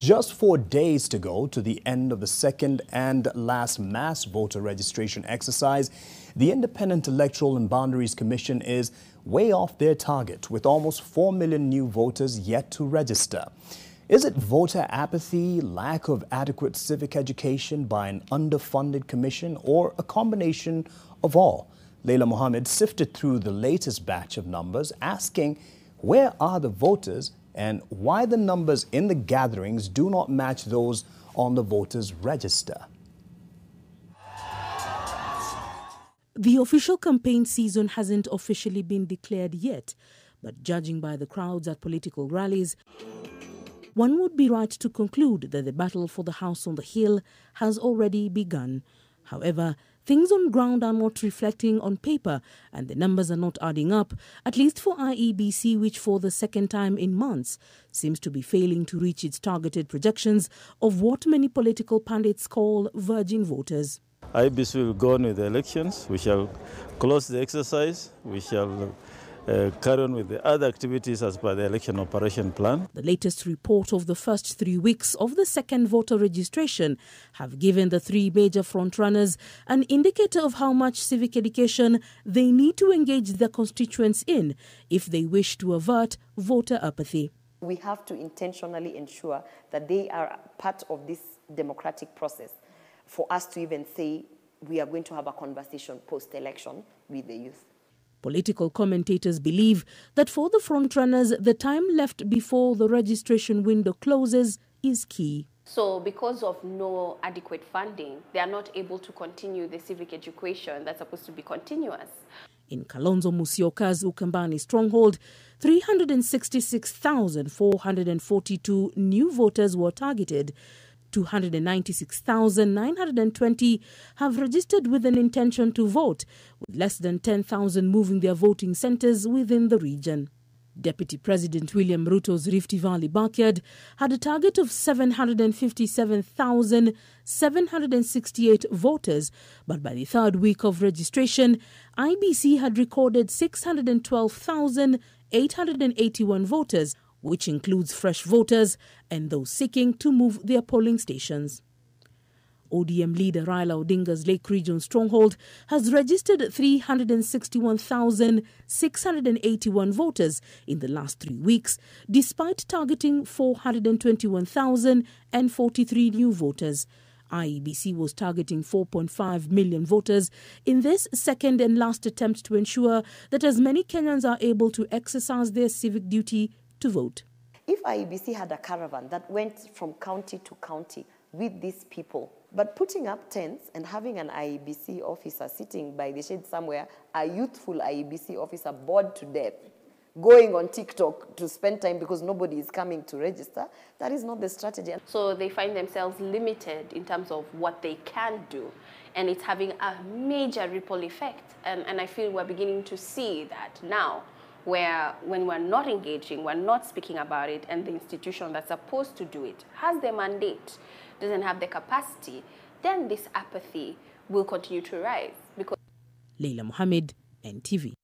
Just 4 days to go to the end of the second and last mass voter registration exercise, the Independent Electoral and Boundaries Commission is way off their target, with almost 4 million new voters yet to register. Is it voter apathy, lack of adequate civic education by an underfunded commission, or a combination of all? Leila Mohammed sifted through the latest batch of numbers, asking where are the voters and why the numbers in the gatherings do not match those on the voters' register. The official campaign season hasn't officially been declared yet, but judging by the crowds at political rallies, one would be right to conclude that the battle for the house on the hill has already begun. However, things on ground are not reflecting on paper and the numbers are not adding up, at least for IEBC, which for the second time in months seems to be failing to reach its targeted projections of what many political pundits call virgin voters. IEBC will go on with the elections. We shall close the exercise. We shall carry on with the other activities as per the election operation plan. The latest report of the first 3 weeks of the second voter registration have given the three major frontrunners an indicator of how much civic education they need to engage their constituents in if they wish to avert voter apathy. We have to intentionally ensure that they are part of this democratic process for us to even say we are going to have a conversation post-election with the youth. Political commentators believe that for the frontrunners, the time left before the registration window closes is key. So because of no adequate funding, they are not able to continue the civic education that's supposed to be continuous. In Kalonzo Musyoka's Ukambani stronghold, 366,442 new voters were targeted. 296,920 have registered with an intention to vote, with less than 10,000 moving their voting centres within the region. Deputy President William Ruto's Rift Valley backyard had a target of 757,768 voters, but by the third week of registration, IEBC had recorded 612,881 voters, which includes fresh voters and those seeking to move their polling stations. ODM leader Raila Odinga's Lake Region stronghold has registered 361,681 voters in the last 3 weeks, despite targeting 421,043 new voters. IEBC was targeting 4.5 million voters in this second and last attempt to ensure that as many Kenyans are able to exercise their civic duty to vote. If IEBC had a caravan that went from county to county with these people, but putting up tents and having an IEBC officer sitting by the shade somewhere, a youthful IEBC officer bored to death, going on TikTok to spend time because nobody is coming to register, that is not the strategy. So they find themselves limited in terms of what they can do, and it's having a major ripple effect. And I feel we're beginning to see that now, where when we're not engaging, we're not speaking about it, and the institution that's supposed to do it has the mandate, doesn't have the capacity, then this apathy will continue to rise. Because Leila Mohammed, NTV.